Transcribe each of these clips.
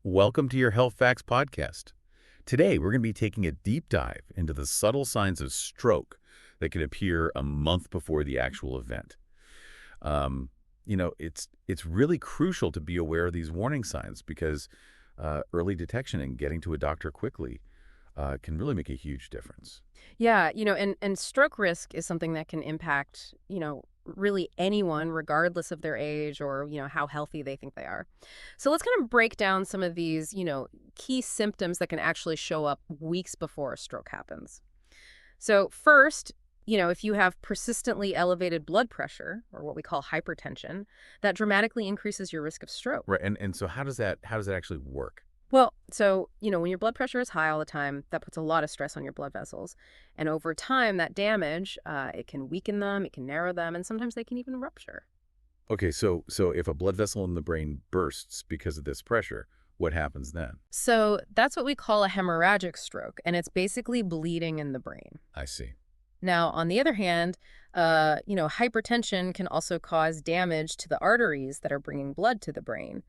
Welcome to your Health Facts podcast. Today, we're going to be taking a deep dive into the subtle signs of stroke that can appear a month before the actual event. It's really crucial to be aware of these warning signs because early detection and getting to a doctor quickly can really make a huge difference. Yeah, and stroke risk is something that can impact, really anyone, regardless of their age or, how healthy they think they are. So let's kind of break down some of these, key symptoms that can actually show up weeks before a stroke happens. So first, if you have persistently elevated blood pressure, or what we call hypertension, that dramatically increases your risk of stroke. Right, and so how does that actually work? Well, so, when your blood pressure is high all the time, that puts a lot of stress on your blood vessels. And over time, that damage, it can weaken them, it can narrow them, and sometimes they can even rupture. Okay, so if a blood vessel in the brain bursts because of this pressure, what happens then? So that's what we call a hemorrhagic stroke, and it's basically bleeding in the brain. I see. Now, on the other hand, hypertension can also cause damage to the arteries that are bringing blood to the brain.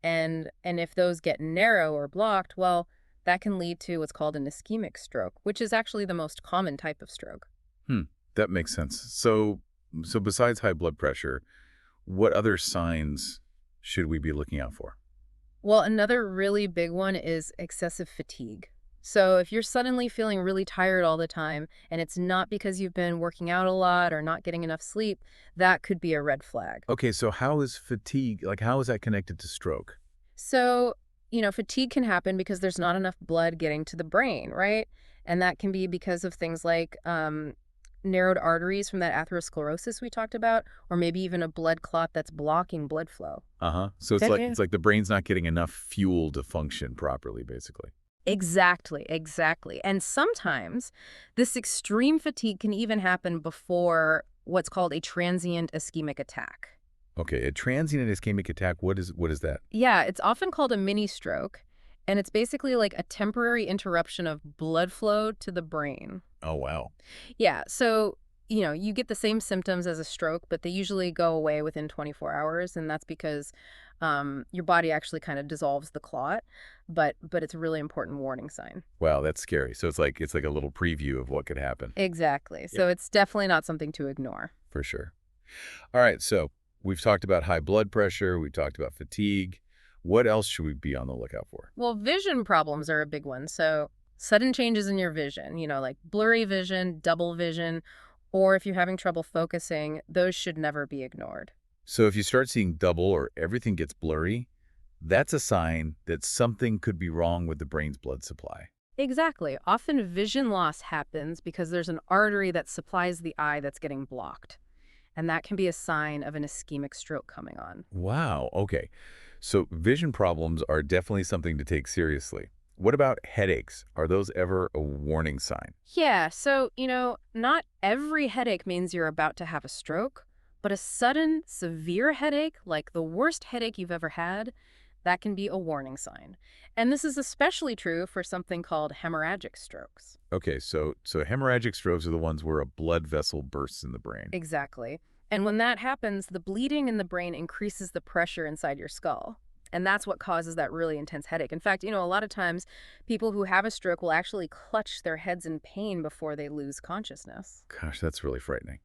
And if those get narrow or blocked, well, that can lead to what's called an ischemic stroke, which is actually the most common type of stroke. Hmm, that makes sense. So besides high blood pressure, what other signs should we be looking out for? Well, another really big one is excessive fatigue. So if you're suddenly feeling really tired all the time, and it's not because you've been working out a lot or not getting enough sleep, that could be a red flag. Okay, so how is fatigue, how is that connected to stroke? So, fatigue can happen because there's not enough blood getting to the brain, right? And that can be because of things like narrowed arteries from that atherosclerosis we talked about, or maybe even a blood clot that's blocking blood flow. Uh-huh. So it's That like is. it's like the brain's not getting enough fuel to function properly, basically. Exactly, exactly. And sometimes this extreme fatigue can even happen before what's called a transient ischemic attack. Okay, a transient ischemic attack, what is that? Yeah, it's often called a mini stroke, and it's basically like a temporary interruption of blood flow to the brain. Oh, wow. Yeah, so, you get the same symptoms as a stroke, but they usually go away within 24 hours, and that's because your body actually kind of dissolves the clot, but it's a really important warning sign. Wow, that's scary. So it's like a little preview of what could happen. Exactly. Yeah. So it's definitely not something to ignore. For sure. All right, so we've talked about high blood pressure, we've talked about fatigue. What else should we be on the lookout for? Well, vision problems are a big one. So sudden changes in your vision, like blurry vision, double vision, or if you're having trouble focusing, those should never be ignored. So if you start seeing double or everything gets blurry, that's a sign that something could be wrong with the brain's blood supply. Exactly. Often vision loss happens because there's an artery that supplies the eye that's getting blocked. And that can be a sign of an ischemic stroke coming on. Wow, okay. So vision problems are definitely something to take seriously. What about headaches? Are those ever a warning sign? Yeah, so, not every headache means you're about to have a stroke, but a sudden, severe headache, like the worst headache you've ever had, that can be a warning sign. And this is especially true for something called hemorrhagic strokes. Okay, so hemorrhagic strokes are the ones where a blood vessel bursts in the brain. Exactly. And when that happens, the bleeding in the brain increases the pressure inside your skull. And that's what causes that really intense headache. In fact, a lot of times people who have a stroke will actually clutch their heads in pain before they lose consciousness. Gosh, that's really frightening.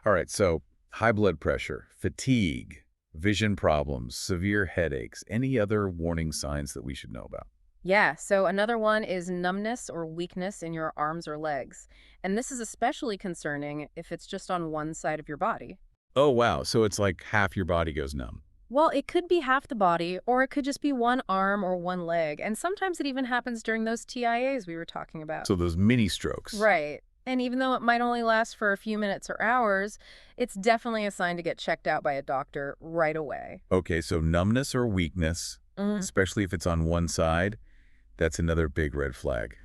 All right, so high blood pressure, fatigue, vision problems, severe headaches, any other warning signs that we should know about? Yeah, so another one is numbness or weakness in your arms or legs. And this is especially concerning if it's just on one side of your body. Oh, wow. So it's like half your body goes numb. Well, it could be half the body, or it could just be one arm or one leg. And sometimes it even happens during those TIAs we were talking about. So those mini strokes. Right. And even though it might only last for a few minutes or hours, it's definitely a sign to get checked out by a doctor right away. Okay, so numbness or weakness, Mhm. especially if it's on one side, that's another big red flag.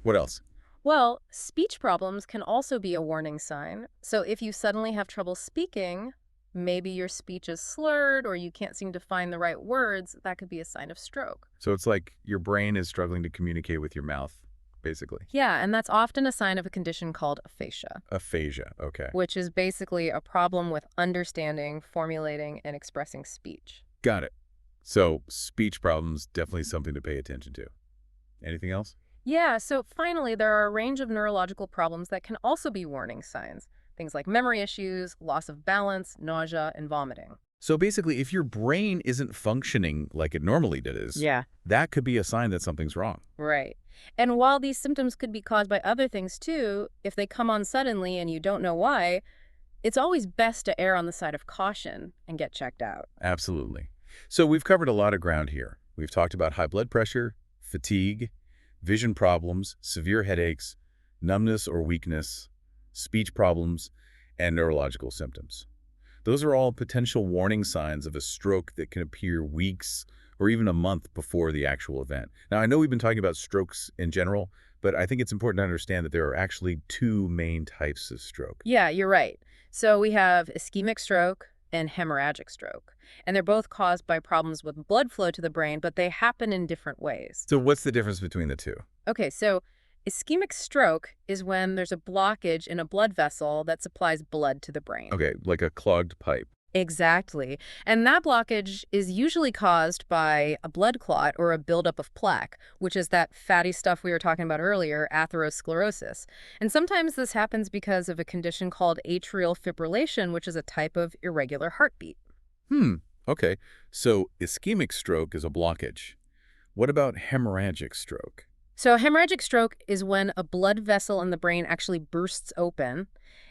What else? Well, speech problems can also be a warning sign. So if you suddenly have trouble speaking, maybe your speech is slurred or you can't seem to find the right words, that could be a sign of stroke. So it's like your brain is struggling to communicate with your mouth, basically. Yeah, and that's often a sign of a condition called aphasia, Aphasia, okay. which is basically a problem with understanding, formulating, and expressing speech. Got it. So speech problems, definitely something to pay attention to. Anything else? Yeah, so finally, there are a range of neurological problems that can also be warning signs. Things like memory issues, loss of balance, nausea, and vomiting. So basically, if your brain isn't functioning like it normally does, Yeah. that could be a sign that something's wrong. Right. And while these symptoms could be caused by other things too, if they come on suddenly and you don't know why, it's always best to err on the side of caution and get checked out. Absolutely. So we've covered a lot of ground here. We've talked about high blood pressure, fatigue, vision problems, severe headaches, numbness or weakness, speech problems, and neurological symptoms. Those are all potential warning signs of a stroke that can appear weeks or even a month before the actual event. Now, I know we've been talking about strokes in general, but I think it's important to understand that there are actually two main types of stroke. Yeah, you're right. So we have ischemic stroke and hemorrhagic stroke. And they're both caused by problems with blood flow to the brain, but they happen in different ways. So what's the difference between the two? Okay, so ischemic stroke is when there's a blockage in a blood vessel that supplies blood to the brain. Okay, like a clogged pipe. Exactly. And that blockage is usually caused by a blood clot or a buildup of plaque, which is that fatty stuff we were talking about earlier, atherosclerosis. And sometimes this happens because of a condition called atrial fibrillation, which is a type of irregular heartbeat. Hmm, okay. So ischemic stroke is a blockage. What about hemorrhagic stroke? So hemorrhagic stroke is when a blood vessel in the brain actually bursts open,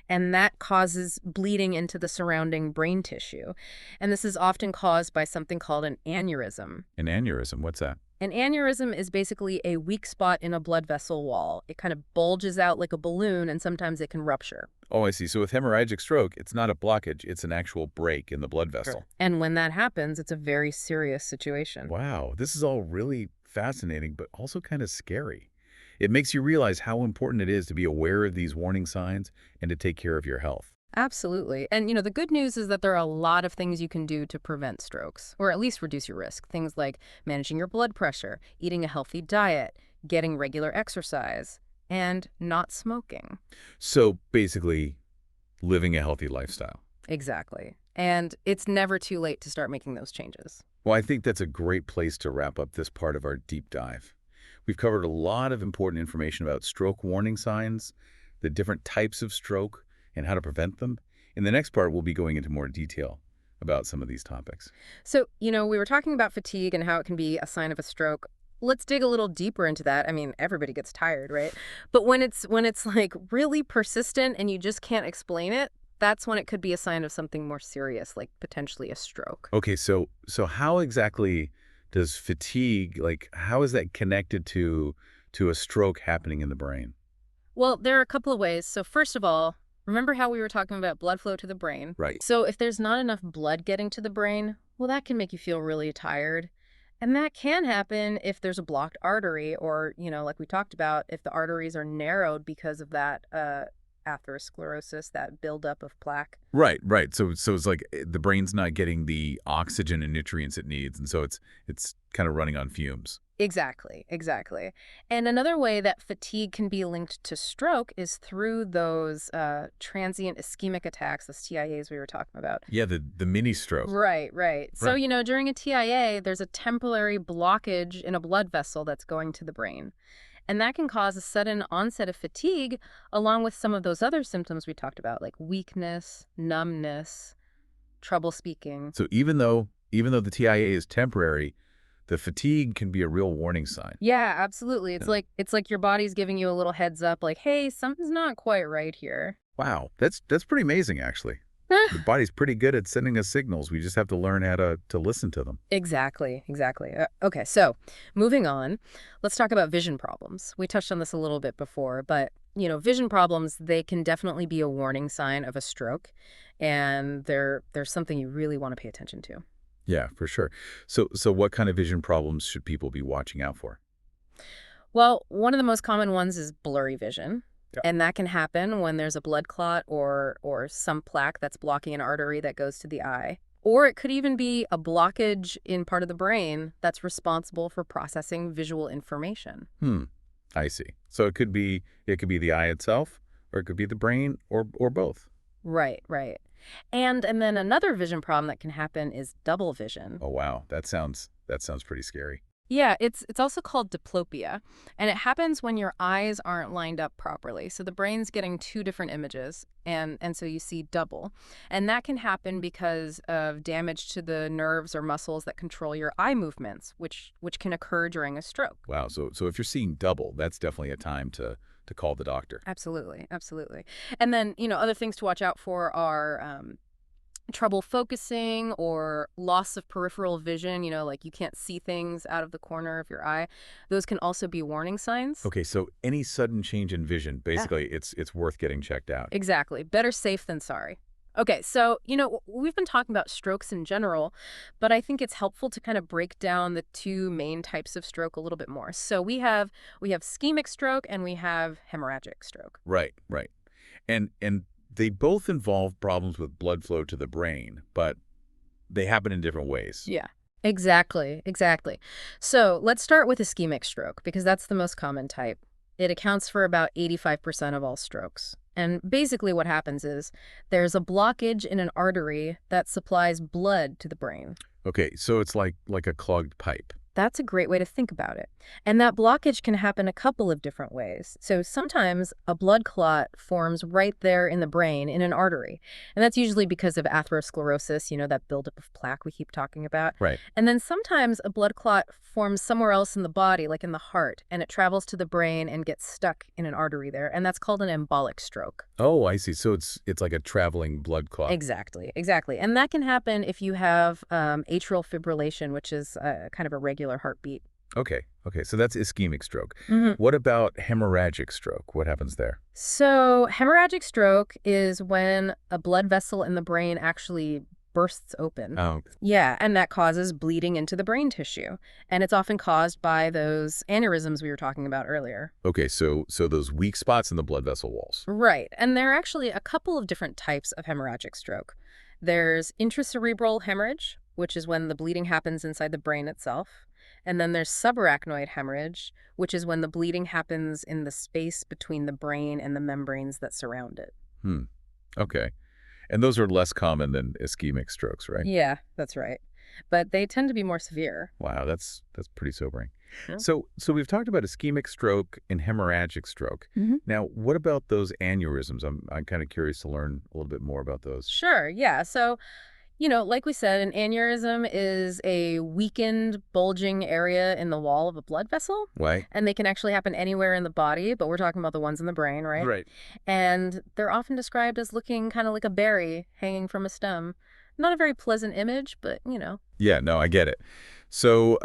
and that causes bleeding into the surrounding brain tissue. And this is often caused by something called an aneurysm. An aneurysm, what's that? An aneurysm is basically a weak spot in a blood vessel wall. It kind of bulges out like a balloon, and sometimes it can rupture. Oh, I see. So with hemorrhagic stroke, it's not a blockage, it's an actual break in the blood vessel. And when that happens, it's a very serious situation. Wow, this is all really fascinating, but also kind of scary. It makes you realize how important it is to be aware of these warning signs and to take care of your health. Absolutely. And, the good news is that there are a lot of things you can do to prevent strokes, or at least reduce your risk. Things like managing your blood pressure, eating a healthy diet, getting regular exercise, and not smoking. So basically, living a healthy lifestyle. Exactly. And it's never too late to start making those changes. Well, I think that's a great place to wrap up this part of our deep dive. We've covered a lot of important information about stroke warning signs, the different types of stroke, and how to prevent them. In the next part, we'll be going into more detail about some of these topics. So, we were talking about fatigue and how it can be a sign of a stroke. Let's dig a little deeper into that. I mean, everybody gets tired, right? But when it's like really persistent and you just can't explain it, that's when it could be a sign of something more serious, like potentially a stroke. Okay, so how exactly does fatigue, how is that connected to a stroke happening in the brain? Well, there are a couple of ways. So first of all, remember how we were talking about blood flow to the brain? Right. So if there's not enough blood getting to the brain, well, that can make you feel really tired. And that can happen if there's a blocked artery or, like we talked about, if the arteries are narrowed because of that atherosclerosis, that buildup of plaque. Right, right. So it's like the brain's not getting the oxygen and nutrients it needs, and so it's kind of running on fumes. Exactly, exactly. And another way that fatigue can be linked to stroke is through those transient ischemic attacks, those TIAs we were talking about. Yeah, the mini stroke. Right, right. So, Right. during a TIA, there's a temporary blockage in a blood vessel that's going to the brain. And that can cause a sudden onset of fatigue, along with some of those other symptoms we talked about, like weakness, numbness, trouble speaking. So even though the TIA is temporary, the fatigue can be a real warning sign. Yeah, absolutely. It's Yeah. like your body's giving you a little heads up, like, hey, something's not quite right here. Wow, that's pretty amazing, actually. The body's pretty good at sending us signals. We just have to learn how to listen to them. Exactly, exactly. Okay, so moving on, let's talk about vision problems. We touched on this a little bit before, but vision problems, they can definitely be a warning sign of a stroke, and they're something you really want to pay attention to. Yeah, for sure. So what kind of vision problems should people be watching out for? Well, one of the most common ones is blurry vision. Yeah. And that can happen when there's a blood clot or some plaque that's blocking an artery that goes to the eye. Or it could even be a blockage in part of the brain that's responsible for processing visual information. I see. So it could be the eye itself, or it could be the brain, or both. Right, right. And then another vision problem that can happen is double vision. Oh, wow. That sounds pretty scary. Yeah, it's also called diplopia, and it happens when your eyes aren't lined up properly. So the brain's getting two different images, and so you see double. And that can happen because of damage to the nerves or muscles that control your eye movements, which can occur during a stroke. Wow. So if you're seeing double, that's definitely a time to call the doctor. Absolutely, absolutely. And then, other things to watch out for are trouble focusing or loss of peripheral vision, like you can't see things out of the corner of your eye. Those can also be warning signs. Okay, so any sudden change in vision, Yeah. basically it's worth getting checked out. Exactly. Better safe than sorry. Okay, so, we've been talking about strokes in general, but I think it's helpful to kind of break down the two main types of stroke a little bit more. So we have ischemic stroke and we have hemorrhagic stroke. Right, right. And they both involve problems with blood flow to the brain, but they happen in different ways. Yeah. Exactly, exactly. So let's start with ischemic stroke because that's the most common type. It accounts for about 85% of all strokes. And basically what happens is there's a blockage in an artery that supplies blood to the brain. Okay, so it's like a clogged pipe. That's a great way to think about it. And that blockage can happen a couple of different ways. So sometimes a blood clot forms right there in the brain in an artery. And that's usually because of atherosclerosis, that buildup of plaque we keep talking about. Right. And then sometimes a blood clot forms somewhere else in the body, like in the heart, and it travels to the brain and gets stuck in an artery there. And that's called an embolic stroke. Oh, I see. So it's like a traveling blood clot. Exactly, exactly. And that can happen if you have atrial fibrillation, which is kind of a regular heartbeat. Okay. Okay, so that's ischemic stroke. Mhm. What about hemorrhagic stroke? What happens there? So, hemorrhagic stroke is when a blood vessel in the brain actually bursts open. Oh, Yeah, and that causes bleeding into the brain tissue. And it's often caused by those aneurysms we were talking about earlier. okay. So those weak spots in the blood vessel walls. Right. And there are actually a couple of different types of hemorrhagic stroke. There's intracerebral hemorrhage, which is when the bleeding happens inside the brain itself. And then there's subarachnoid hemorrhage, which is when the bleeding happens in the space between the brain and the membranes that surround it. Hmm. Okay. And those are less common than ischemic strokes, right? Yeah, that's right. But they tend to be more severe. Wow, that's pretty sobering. Yeah. So we've talked about ischemic stroke and hemorrhagic stroke. Mhm. Now, what about those aneurysms? I'm kind of curious to learn a little bit more about those. Sure, yeah. So, like we said, an aneurysm is a weakened, bulging area in the wall of a blood vessel. Why? And they can actually happen anywhere in the body, but we're talking about the ones in the brain, right? Right. And they're often described as looking kind of like a berry hanging from a stem. Not a very pleasant image, but. Yeah, no, I get it. So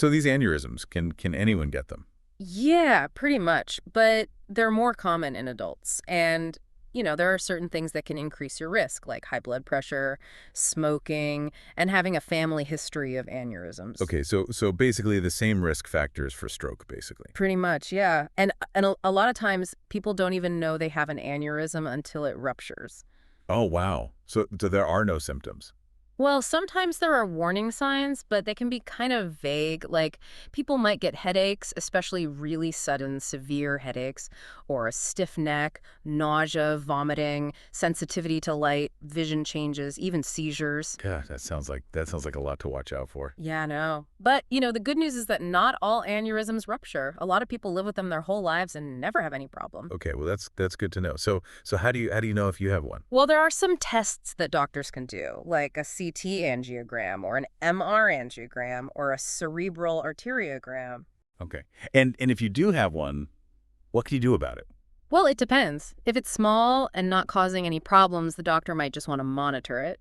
these aneurysms, can anyone get them? Yeah, pretty much. But they're more common in adults. And there are certain things that can increase your risk, like high blood pressure, smoking, and having a family history of aneurysms. Okay, so basically the same risk factors for stroke, basically. Pretty much, yeah. And a lot of times people don't even know they have an aneurysm until it ruptures. Oh, wow. So there are no symptoms. Well, sometimes there are warning signs, but they can be kind of vague. Like people might get headaches, especially really sudden, severe headaches, or a stiff neck, nausea, vomiting, sensitivity to light, vision changes, even seizures. Yeah, that sounds like a lot to watch out for. Yeah, I know. But the good news is that not all aneurysms rupture. A lot of people live with them their whole lives and never have any problem. Okay, well that's good to know. So how do you know if you have one? Well, there are some tests that doctors can do, like a CT angiogram or an MR angiogram or a cerebral arteriogram. Okay. And if you do have one, what can you do about it? Well, it depends. If it's small and not causing any problems, the doctor might just want to monitor it.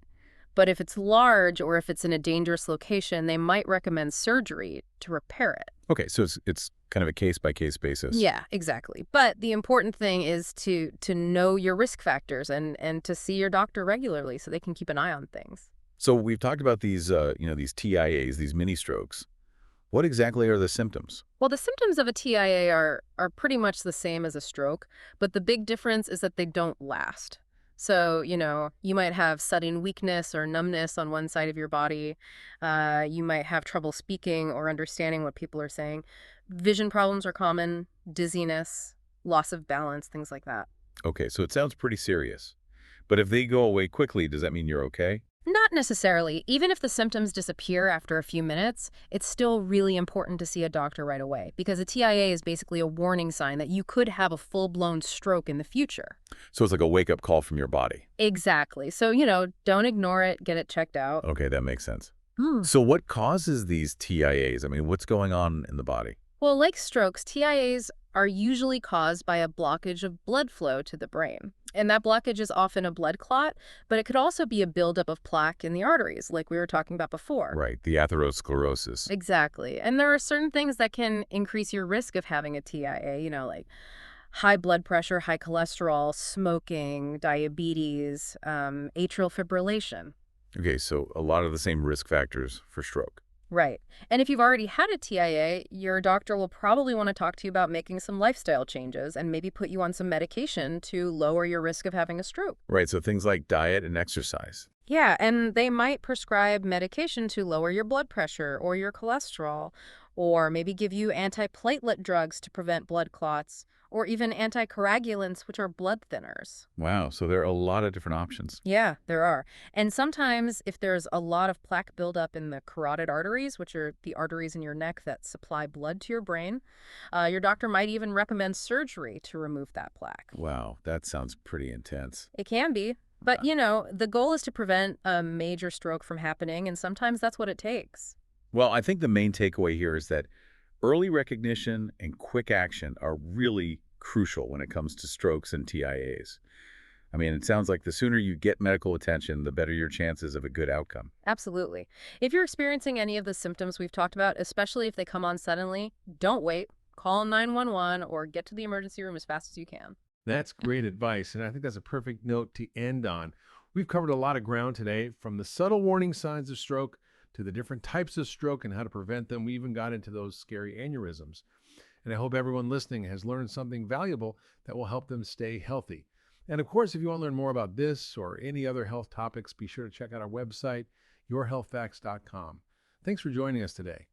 But if it's large or if it's in a dangerous location, they might recommend surgery to repair it. Okay, so it's kind of a case by case basis. Yeah, exactly. But the important thing is to know your risk factors and to see your doctor regularly so they can keep an eye on things. So we've talked about these TIAs, these mini strokes. What exactly are the symptoms? Well, the symptoms of a TIA are pretty much the same as a stroke, but the big difference is that they don't last. So, you might have sudden weakness or numbness on one side of your body. You might have trouble speaking or understanding what people are saying. Vision problems are common, dizziness, loss of balance, things like that. Okay, so it sounds pretty serious. But if they go away quickly, does that mean you're okay? Not necessarily. Even if the symptoms disappear after a few minutes, it's still really important to see a doctor right away because a TIA is basically a warning sign that you could have a full-blown stroke in the future. So it's like a wake-up call from your body. Exactly. So, don't ignore it, get it checked out. Okay, that makes sense. Hmm. So what causes these TIAs? I mean, what's going on in the body? Well, like strokes, TIAs are usually caused by a blockage of blood flow to the brain. And that blockage is often a blood clot, but it could also be a buildup of plaque in the arteries, like we were talking about before. Right, the atherosclerosis. Exactly. And there are certain things that can increase your risk of having a TIA, like high blood pressure, high cholesterol, smoking, diabetes, atrial fibrillation. Okay, so a lot of the same risk factors for stroke. Right. And if you've already had a TIA, your doctor will probably want to talk to you about making some lifestyle changes and maybe put you on some medication to lower your risk of having a stroke. Right, so things like diet and exercise. Yeah, and they might prescribe medication to lower your blood pressure or your cholesterol, or maybe give you antiplatelet drugs to prevent blood clots, or even anticoagulants, which are blood thinners. Wow, so there are a lot of different options. Yeah, there are. And sometimes, if there's a lot of plaque buildup in the carotid arteries, which are the arteries in your neck that supply blood to your brain, your doctor might even recommend surgery to remove that plaque. Wow, that sounds pretty intense. It can be. But, the goal is to prevent a major stroke from happening, and sometimes that's what it takes. Well, I think the main takeaway here is that early recognition and quick action are really crucial when it comes to strokes and TIAs. I mean, it sounds like the sooner you get medical attention, the better your chances of a good outcome. Absolutely. If you're experiencing any of the symptoms we've talked about, especially if they come on suddenly, don't wait. Call 911 or get to the emergency room as fast as you can. That's great advice, and I think that's a perfect note to end on. We've covered a lot of ground today, from the subtle warning signs of stroke to the different types of stroke and how to prevent them. We even got into those scary aneurysms. And I hope everyone listening has learned something valuable that will help them stay healthy. And of course, if you want to learn more about this or any other health topics, be sure to check out our website, yourhealthfacts.com. Thanks for joining us today.